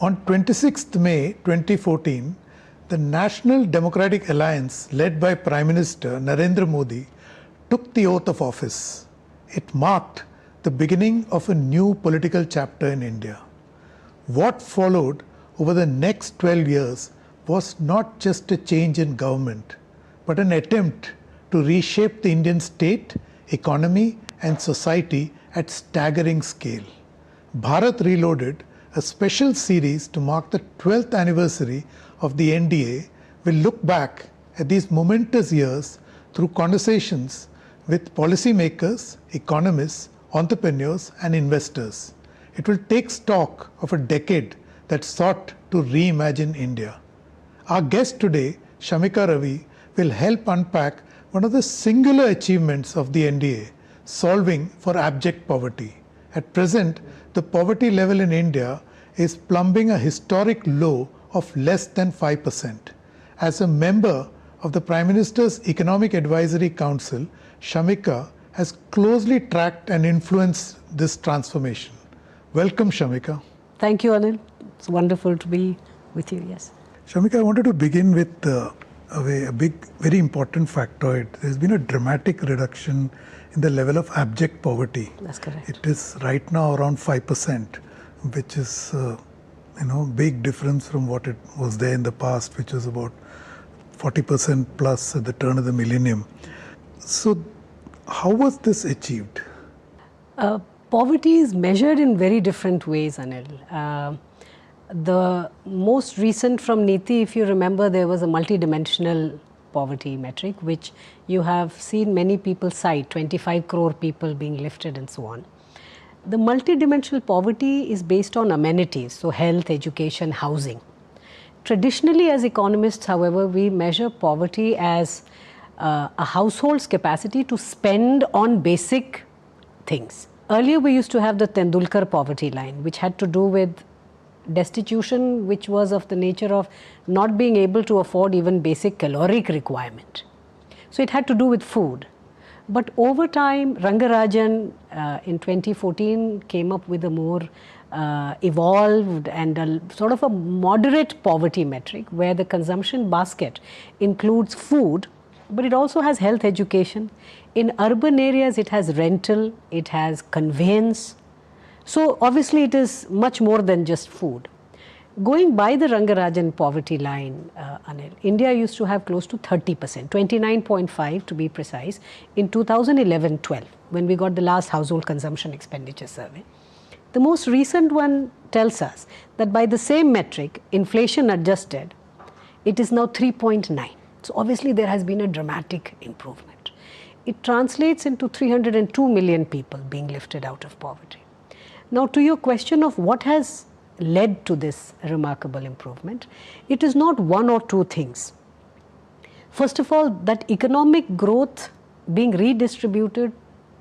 On 26th May 2014, the National Democratic Alliance, led by Prime Minister Narendra Modi, took the oath of office. It marked the beginning of a new political chapter in India. What followed over the next 12 years was not just a change in government, but an attempt to reshape the Indian state, economy, and society at staggering scale. Bharat Reloaded, a special series to mark the 12th anniversary of the NDA, will look back at these momentous years through conversations with policymakers, economists, entrepreneurs, and investors. It will take stock of a decade that sought to reimagine India. Our guest today, Shamika Ravi, will help unpack one of the singular achievements of the NDA, solving for abject poverty. At present, the poverty level in India is plumbing a historic low of less than 5%. As a member of the Prime Minister's Economic Advisory Council, Shamika has closely tracked and influenced this transformation. Welcome, Shamika. Thank you, Anil. It's wonderful to be with you, yes. Shamika, I wanted to begin with a big, very important factoid. There's been a dramatic reduction in the level of abject poverty. That's correct. It is right now around 5%, which is big difference from what it was there in the past, which was about 40% plus at the turn of the millennium. So how was this achieved? Poverty is measured in very different ways, Anil. The most recent from NITI, if you remember, there was a multidimensional poverty metric, which you have seen many people cite, 25 crore people being lifted and so on. The multidimensional poverty is based on amenities, so health, education, housing. Traditionally, as economists, however, we measure poverty as a household's capacity to spend on basic things. Earlier, we used to have the Tendulkar poverty line, which had to do with destitution, which was of the nature of not being able to afford even basic caloric requirement. So it had to do with food. But over time, Rangarajan in 2014 came up with a more evolved and a sort of a moderate poverty metric, where the consumption basket includes food, but it also has health, education. In urban areas, it has rental, it has conveyance. So obviously it is much more than just food. Going by the Rangarajan poverty line, Anil, India used to have close to 30%, 29.5 to be precise, in 2011-12, when we got the last household consumption expenditure survey. The most recent one tells us that by the same metric, inflation adjusted, it is now 3.9. So obviously there has been a dramatic improvement. It translates into 302 million people being lifted out of poverty. Now, to your question of what has led to this remarkable improvement, it is not one or two things. First of all, that economic growth being redistributed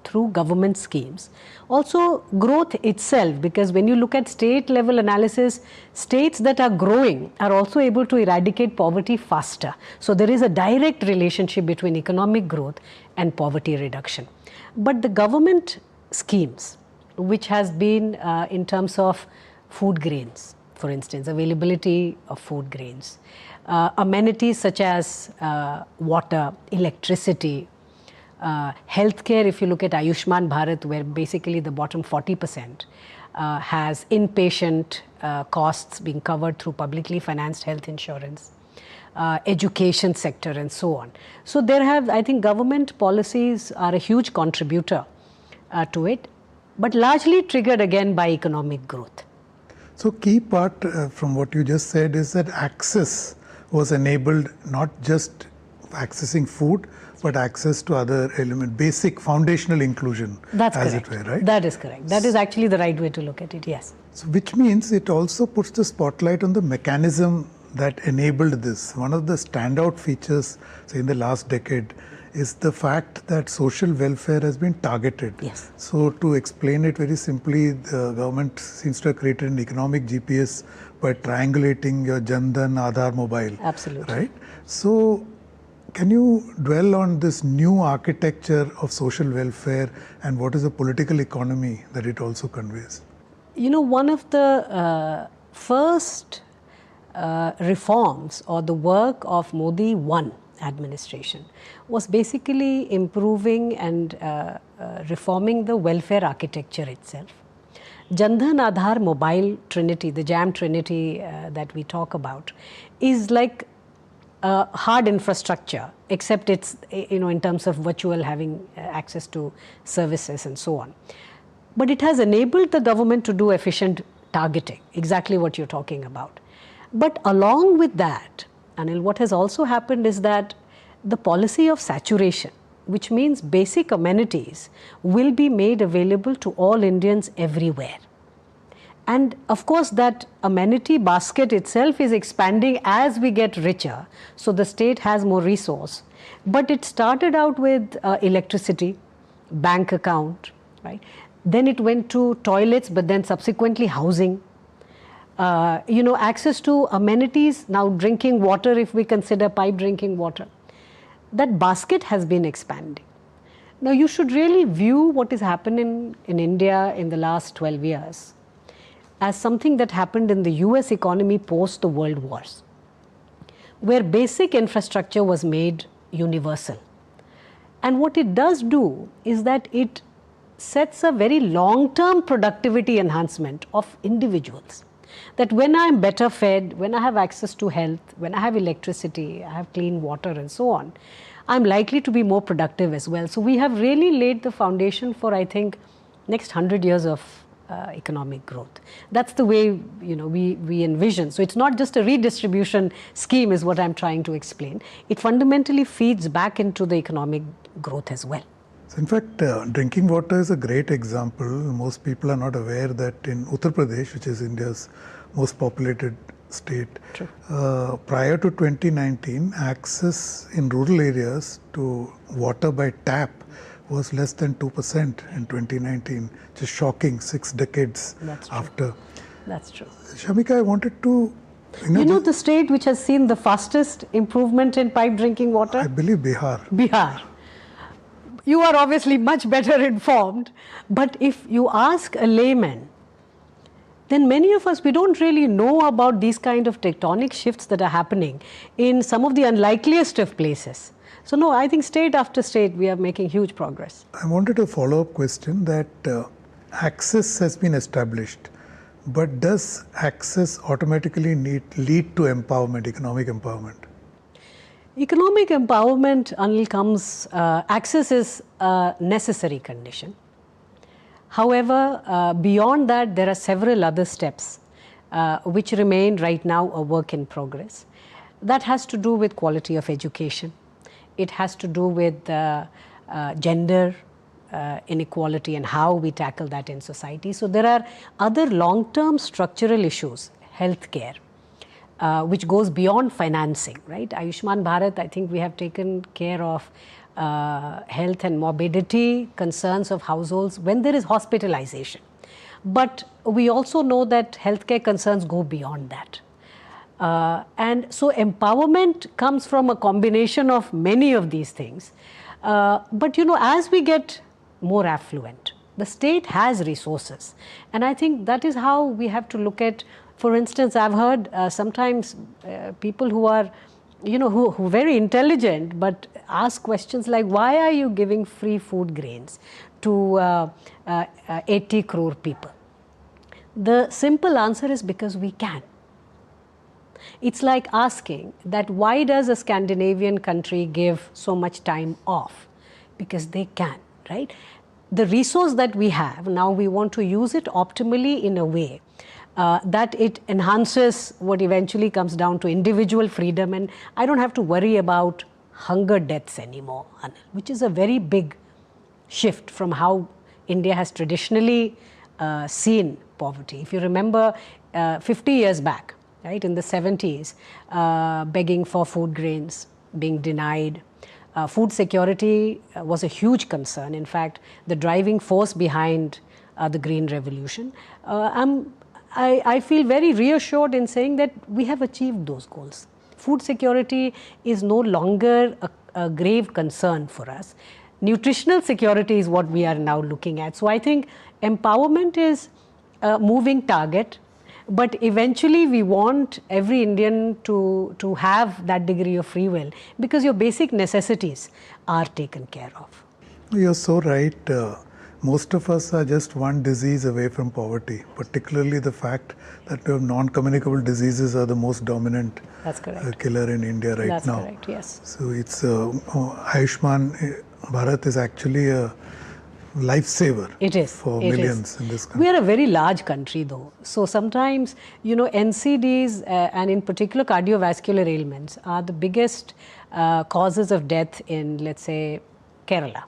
through government schemes. Also, growth itself, because when you look at state level analysis, states that are growing are also able to eradicate poverty faster. So there is a direct relationship between economic growth and poverty reduction. But the government schemes, which has been in terms of food grains, for instance, availability of food grains, amenities such as water, electricity, healthcare. If you look at Ayushman Bharat, where basically the bottom 40% has inpatient costs being covered through publicly financed health insurance, education sector and so on. So there have, I think, government policies are a huge contributor to it, but largely triggered again by economic growth. So key part from what you just said is that access was enabled, not just accessing food, but access to other elements, basic foundational inclusion. That's as correct. It were, right? That is correct. That is actually the right way to look at it, yes. So which means it also puts the spotlight on the mechanism that enabled this. One of the standout features, say in the last decade, is the fact that social welfare has been targeted. Yes. So to explain it very simply, the government seems to have created an economic GPS by triangulating your Jan Dhan, Aadhaar mobile. Absolutely. Right? So can you dwell on this new architecture of social welfare and what is the political economy that it also conveys? You know, one of the first reforms or the work of Modi 1 administration was basically improving and reforming the welfare architecture itself. Jan Dhan Aadhaar Mobile Trinity, the JAM Trinity that we talk about, is like hard infrastructure, except it's, in terms of virtual having access to services and so on. But it has enabled the government to do efficient targeting, exactly what you're talking about. But along with that, Anil, what has also happened is that the policy of saturation, which means basic amenities, will be made available to all Indians everywhere. And of course, that amenity basket itself is expanding as we get richer, so the state has more resource. But it started out with electricity, bank account, right? Then it went to toilets, but then subsequently housing. Access to amenities, now drinking water, if we consider pipe drinking water. That basket has been expanding. Now, you should really view what is happening in India in the last 12 years as something that happened in the US economy post the world wars, where basic infrastructure was made universal. And what it does do is that it sets a very long-term productivity enhancement of individuals. That when I am better fed, when I have access to health, when I have electricity, I have clean water and so on, I'm likely to be more productive as well. So we have really laid the foundation for, I think, next 100 years of economic growth. That's the way we envision. So it's not just a redistribution scheme is what I'm trying to explain. It fundamentally feeds back into the economic growth as well. So in fact, drinking water is a great example. Most people are not aware that in Uttar Pradesh, which is India's most populated state, prior to 2019, access in rural areas to water by tap was less than 2% in 2019. Just shocking, 6 decades after. That's true. Shamika, I wanted to... the state which has seen the fastest improvement in pipe drinking water? I believe Bihar. Bihar. You are obviously much better informed, but if you ask a layman, then many of us, we don't really know about these kind of tectonic shifts that are happening in some of the unlikeliest of places. So no, I think state after state, we are making huge progress. I wanted a follow-up question that access has been established, but does access automatically lead to empowerment, economic empowerment? Economic empowerment, Anil, comes, access is a necessary condition. However, beyond that, there are several other steps which remain right now a work in progress. That has to do with quality of education. It has to do with gender inequality and how we tackle that in society. So there are other long-term structural issues, healthcare, which goes beyond financing, right? Ayushman Bharat, I think we have taken care of health and morbidity concerns of households when there is hospitalization. But we also know that healthcare concerns go beyond that. And so empowerment comes from a combination of many of these things. But as we get more affluent, the state has resources. And I think that is how we have to look at, for instance, I've heard sometimes people who are, who are very intelligent, but ask questions like, why are you giving free food grains to 80 crore people? The simple answer is because we can. It's like asking that why does a Scandinavian country give so much time off? Because they can, right? The resource that we have, now we want to use it optimally in a way that it enhances what eventually comes down to individual freedom, and I don't have to worry about hunger deaths anymore, which is a very big shift from how India has traditionally seen poverty. If you remember 50 years back, right, in the 70s, begging for food grains, being denied. Food security was a huge concern. In fact, the driving force behind the Green Revolution. I feel very reassured in saying that we have achieved those goals. Food security is no longer a grave concern for us. Nutritional security is what we are now looking at. So I think empowerment is a moving target, But eventually we want every Indian to have that degree of free will, because your basic necessities are taken care of. You're so right. Most of us are just one disease away from poverty, particularly the fact that non-communicable diseases are the most dominant That's correct. Killer in India right That's now. That's correct, yes. So it's Ayushman Bharat is actually a lifesaver for millions in this country. We are a very large country though. So sometimes, NCDs and in particular cardiovascular ailments are the biggest causes of death in, let's say, Kerala.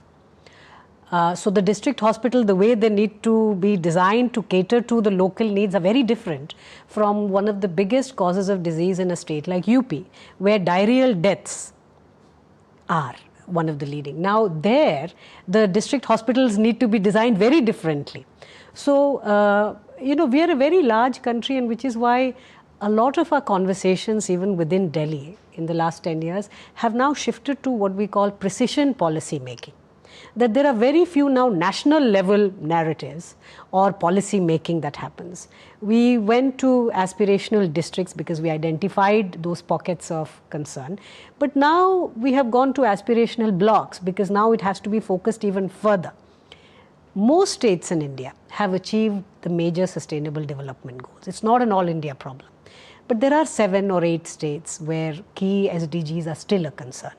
So the district hospital, the way they need to be designed to cater to the local needs are very different from one of the biggest causes of disease in a state like UP, where diarrheal deaths are one of the leading. Now there, the district hospitals need to be designed very differently. So, we are a very large country, and which is why a lot of our conversations, even within Delhi in the last 10 years, have now shifted to what we call precision policy making. That there are very few now national level narratives or policy making that happens. We went to aspirational districts because we identified those pockets of concern. But now we have gone to aspirational blocks because now it has to be focused even further. Most states in India have achieved the major sustainable development goals. It's not an all India problem. But there are 7 or 8 states where key SDGs are still a concern.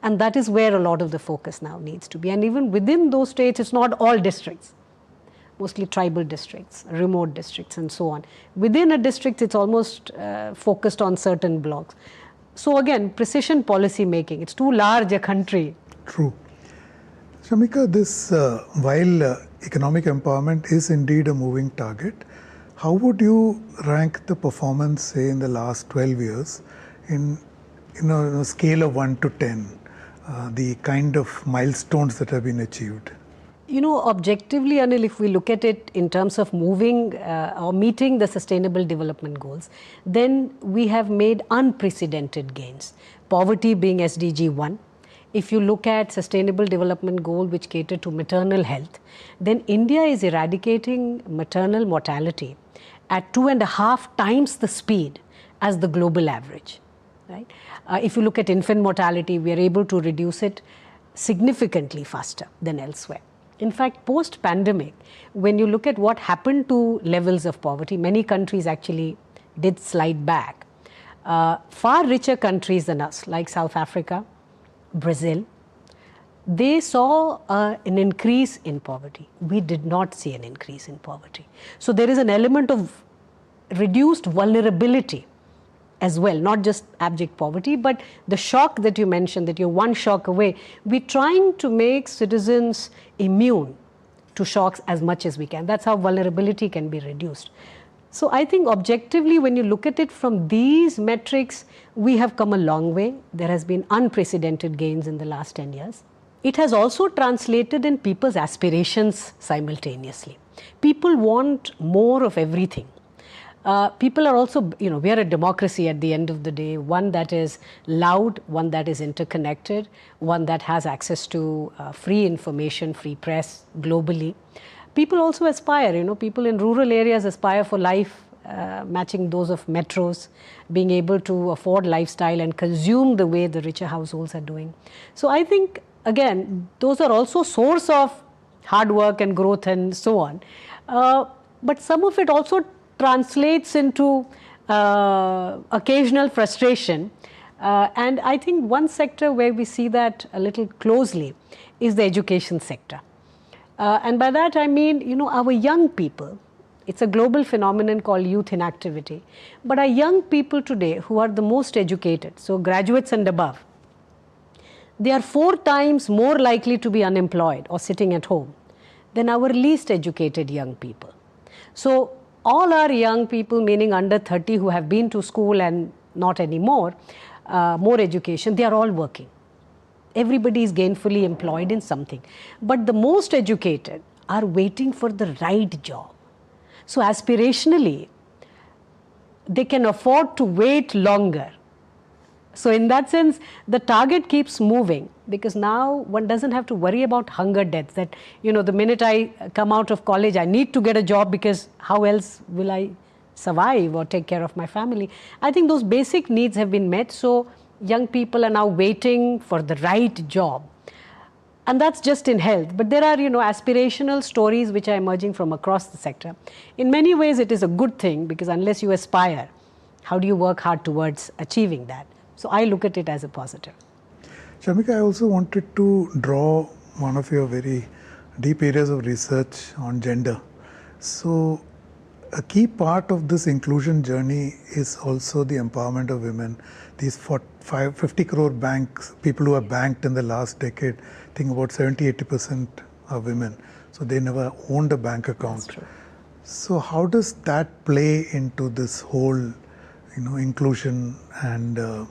And that is where a lot of the focus now needs to be. And even within those states, it's not all districts, mostly tribal districts, remote districts, and so on. Within a district, it's almost focused on certain blocks. So again, precision policy making, it's too large a country. True. Shamika, this while economic empowerment is indeed a moving target, how would you rank the performance, say, in the last 12 years in a scale of 1 to 10? The kind of milestones that have been achieved? Objectively, Anil, if we look at it in terms of moving or meeting the sustainable development goals, then we have made unprecedented gains. Poverty being SDG 1. If you look at sustainable development goal which cater to maternal health, then India is eradicating maternal mortality at 2.5 times the speed as the global average. Right? If you look at infant mortality, we are able to reduce it significantly faster than elsewhere. In fact, post-pandemic, when you look at what happened to levels of poverty, many countries actually did slide back. Far richer countries than us, like South Africa, Brazil, they saw an increase in poverty. We did not see an increase in poverty. So there is an element of reduced vulnerability as well, not just abject poverty, but the shock that you mentioned, that you're one shock away. We're trying to make citizens immune to shocks as much as we can. That's how vulnerability can be reduced. So I think objectively, when you look at it from these metrics, we have come a long way. There has been unprecedented gains in the last 10 years. It has also translated in people's aspirations simultaneously. People want more of everything. People are also, we are a democracy at the end of the day, one that is loud, one that is interconnected, one that has access to free information, free press globally. People also aspire, people in rural areas aspire for life matching those of metros, being able to afford lifestyle and consume the way the richer households are doing. So I think, again, those are also source of hard work and growth and so on. But some of it also translates into occasional frustration. And I think one sector where we see that a little closely is the education sector. And by that I mean, our young people, it's a global phenomenon called youth inactivity. But our young people today who are the most educated, so graduates and above, they are 4 times more likely to be unemployed or sitting at home than our least educated young people. So all our young people, meaning under 30 who have been to school and not anymore, more education, they are all working. Everybody is gainfully employed in something. But the most educated are waiting for the right job. So aspirationally, they can afford to wait longer. So in that sense, the target keeps moving because now one doesn't have to worry about hunger deaths that, the minute I come out of college, I need to get a job because how else will I survive or take care of my family. I think those basic needs have been met, so young people are now waiting for the right job. And that's just in health. But there are, aspirational stories which are emerging from across the sector. In many ways, it is a good thing, because unless you aspire, how do you work hard towards achieving that? So I look at it as a positive. Shamika, I also wanted to draw one of your very deep areas of research on gender. So a key part of this inclusion journey is also the empowerment of women. These 50 crore banks, people who are banked in the last decade, I think about 70-80% are women. So they never owned a bank account. That's true. So how does that play into this whole, inclusion and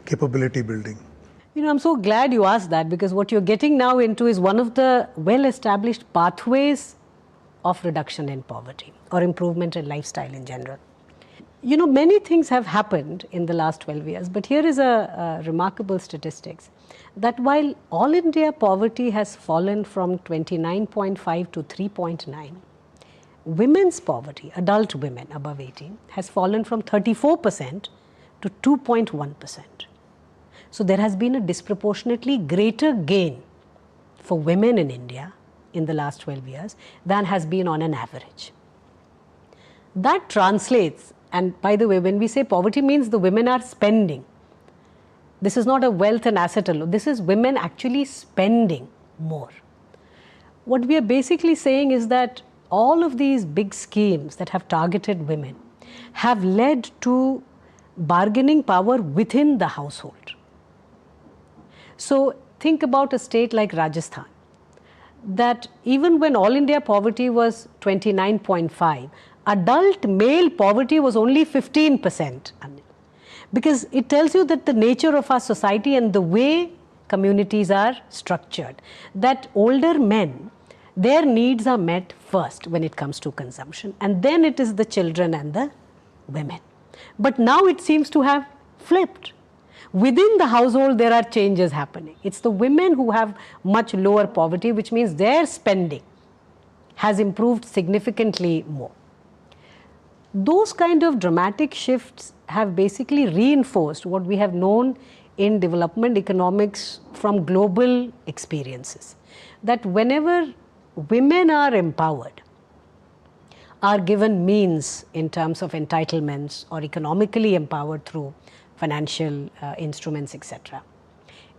capability building? I'm so glad you asked that, because what you're getting now into is one of the well-established pathways of reduction in poverty or improvement in lifestyle in general. Many things have happened in the last 12 years, but here is a remarkable statistics that while all India poverty has fallen from 29.5 to 3.9, women's poverty, adult women above 18, has fallen from 34% to 2.1%. So there has been a disproportionately greater gain for women in India in the last 12 years than has been on an average. That translates, and by the way, when we say poverty means the women are spending. This is not a wealth and asset alone. This is women actually spending more. What we are basically saying is that all of these big schemes that have targeted women have led to bargaining power within the household. So think about a state like Rajasthan, that even when all India poverty was 29.5, adult male poverty was only 15%. Because it tells you that the nature of our society and the way communities are structured, that older men, their needs are met first when it comes to consumption, and then it is the children and the women. But now it seems to have flipped. Within the household, there are changes happening. It's the women who have much lower poverty, which means their spending has improved significantly more. Those kind of dramatic shifts have basically reinforced what we have known in development economics from global experiences, that whenever women are empowered, are given means in terms of entitlements or economically empowered through financial instruments, etc.,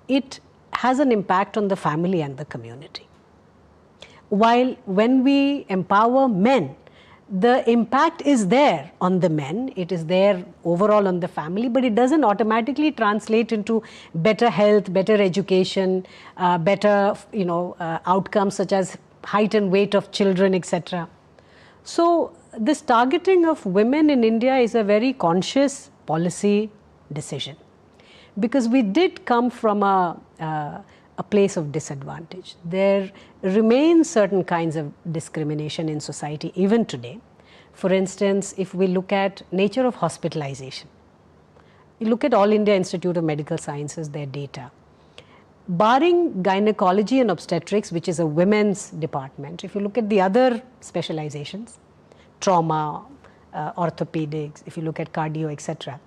it has an impact on the family and the community. While when we empower men, the impact is there on the men, it is there overall on the family, but it doesn't automatically translate into better health, better education, better outcomes such as height and weight of children, etc. So this targeting of women in India is a very conscious policy decision, because we did come from a place of disadvantage. There remain certain kinds of discrimination in society even today. For instance, if we look at nature of hospitalization, you look at All India Institute of Medical Sciences, their data. Barring gynecology and obstetrics, which is a women's department, if you look at the other specializations, trauma, orthopedics, if you look at cardio, etc.,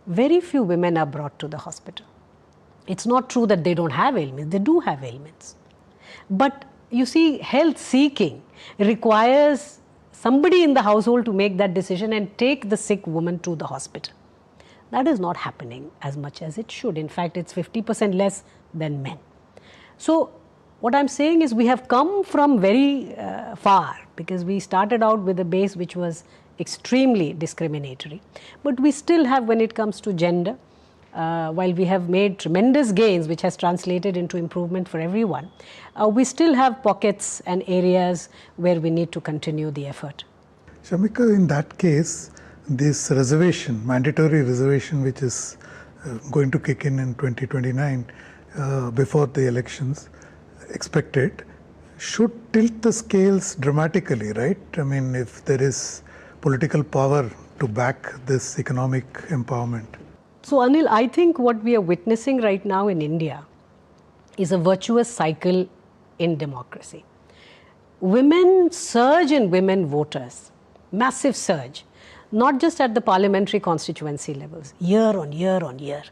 very few women are brought to the hospital. It's not true that they don't have ailments, they do have ailments. But you see, health seeking requires somebody in the household to make that decision and take the sick woman to the hospital. That is not happening as much as it should. In fact, it's 50% less than men. So what I'm saying is we have come from very far, because we started out with a base which was extremely discriminatory. But we still have, when it comes to gender, while we have made tremendous gains which has translated into improvement for everyone, we still have pockets and areas where we need to continue the effort. Shamika, in that case, this reservation, mandatory reservation, which is going to kick in 2029 before the elections expected, should tilt the scales dramatically, right? I mean, if there is political power to back this economic empowerment. So Anil, I think what we are witnessing right now in India is a virtuous cycle in democracy. Women surge in women voters, massive surge. not just at the parliamentary constituency levels, year on year on year,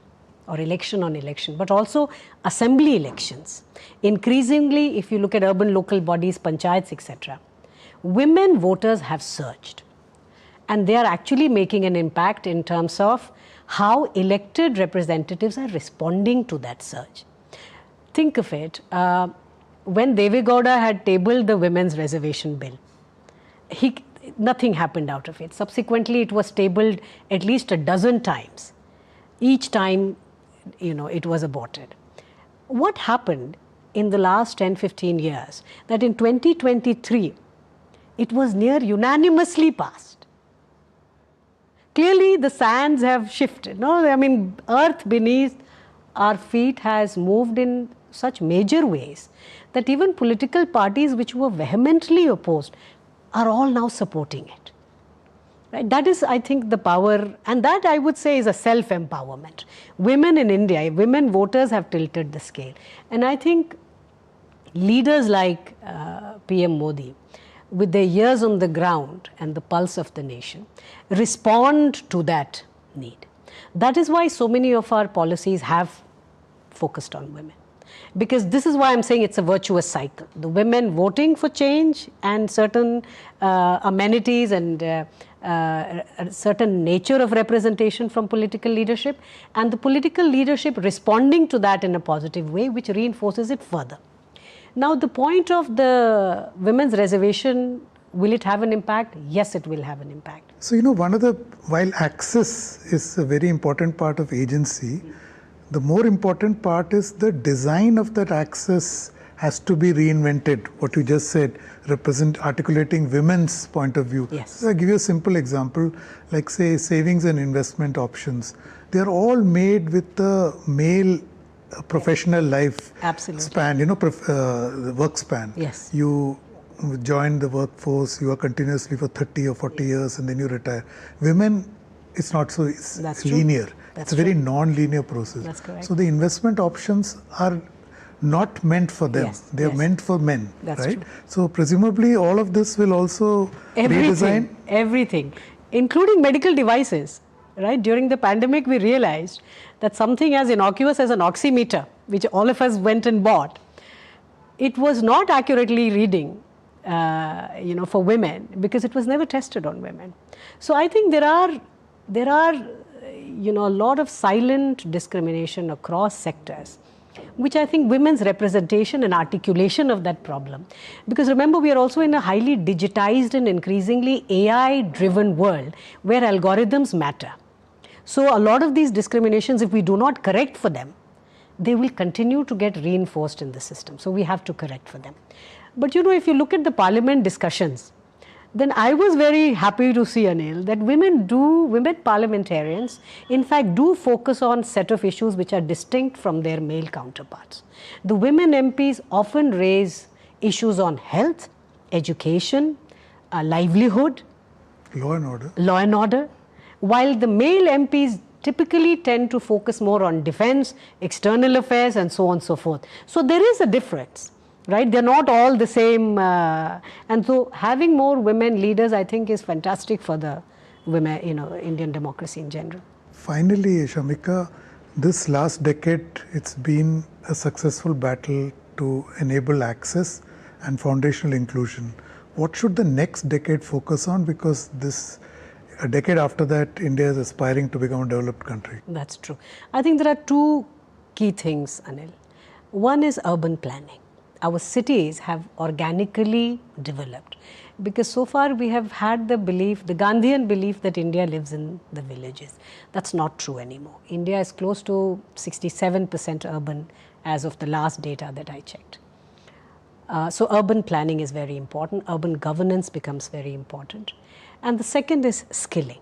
or election on election, but also assembly elections. Increasingly, if you look at urban local bodies, panchayats, etc., women voters have surged. And they are actually making an impact in terms of how elected representatives are responding to that surge. Think of it, when Deve Gowda had tabled the women's reservation bill, nothing happened out of it. Subsequently, it was tabled at least a dozen times. Each time, it was aborted. What happened in the last 10-15 years, that in 2023, it was near unanimously passed. Clearly, the sands have shifted. No, I mean, earth beneath our feet has moved in such major ways that even political parties which were vehemently opposed are all now supporting it. Right? That is, I think, the power, and that I would say is a self-empowerment. Women in India, women voters have tilted the scale. And I think leaders like PM Modi, with their ears on the ground and the pulse of the nation, respond to that need. That is why so many of our policies have focused on women. Because this is why I'm saying it's a virtuous cycle. The women voting for change and certain amenities and a certain nature of representation from political leadership, and the political leadership responding to that in a positive way, which reinforces it further. Now, the point of the women's reservation, will it have an impact? Yes, it will have an impact. So, while access is a very important part of agency, the more important part is the design of that access has to be reinvented. What you just said, articulating women's point of view. Yes. So I'll give you a simple example, like say savings and investment options. They are all made with the male professional life span, the work span. Yes. You join the workforce, you are continuously for 30 or 40 years and then you retire. Women, it's not so linear. It's a very non-linear process. That's correct. So the investment options are not meant for them. Yes, they are meant for men. That's right? true. So presumably all of this will also redesign. Everything, including medical devices. Right? During the pandemic, we realized that something as innocuous as an oximeter, which all of us went and bought, it was not accurately reading, for women because it was never tested on women. So I think there are a lot of silent discrimination across sectors, which I think women's representation and articulation of that problem. Because remember, we are also in a highly digitized and increasingly AI-driven world where algorithms matter. So a lot of these discriminations, if we do not correct for them, they will continue to get reinforced in the system. So we have to correct for them. But if you look at the parliament discussions, then I was very happy to see, Anil, that women parliamentarians, in fact, do focus on set of issues which are distinct from their male counterparts. The women MPs often raise issues on health, education, livelihood, law and order. While the male MPs typically tend to focus more on defense, external affairs, and so on and so forth. So there is a difference. Right? They're not all the same. And so having more women leaders, I think, is fantastic for the women, Indian democracy in general. Finally, Shamika, this last decade, it's been a successful battle to enable access and foundational inclusion. What should the next decade focus on? Because a decade after that, India is aspiring to become a developed country. That's true. I think there are two key things, Anil. One is urban planning. Our cities have organically developed because so far we have had the Gandhian belief that India lives in the villages. That's not true anymore. India is close to 67% urban as of the last data that I checked. So urban planning is very important. Urban governance becomes very important. And the second is skilling.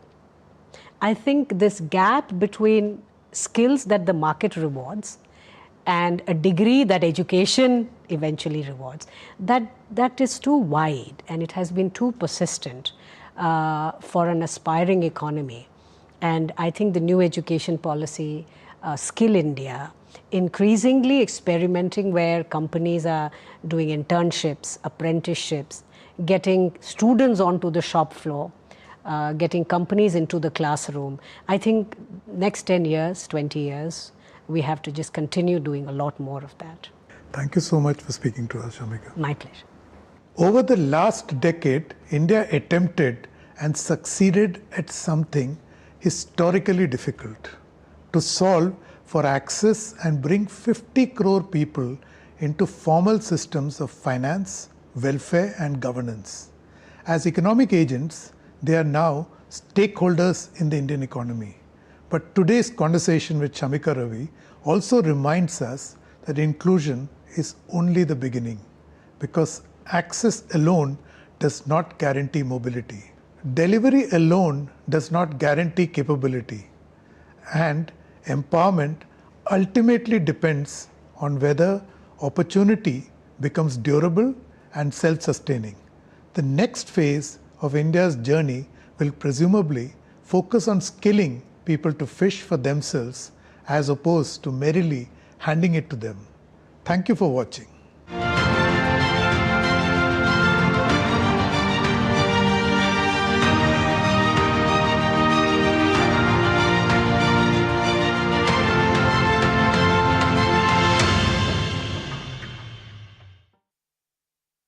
I think this gap between skills that the market rewards and a degree that education eventually rewards, that is too wide and it has been too persistent for an aspiring economy. And I think the new education policy, Skill India, increasingly experimenting where companies are doing internships, apprenticeships, getting students onto the shop floor, getting companies into the classroom. I think next 10 years, 20 years, we have to just continue doing a lot more of that. Thank you so much for speaking to us, Shamika. My pleasure. Over the last decade, India attempted and succeeded at something historically difficult: to solve for access and bring 50 crore people into formal systems of finance, welfare and governance. As economic agents, they are now stakeholders in the Indian economy. But today's conversation with Shamika Ravi also reminds us that inclusion is only the beginning, because access alone does not guarantee mobility. Delivery alone does not guarantee capability. And empowerment ultimately depends on whether opportunity becomes durable and self-sustaining. The next phase of India's journey will presumably focus on skilling people to fish for themselves as opposed to merely handing it to them. Thank you for watching.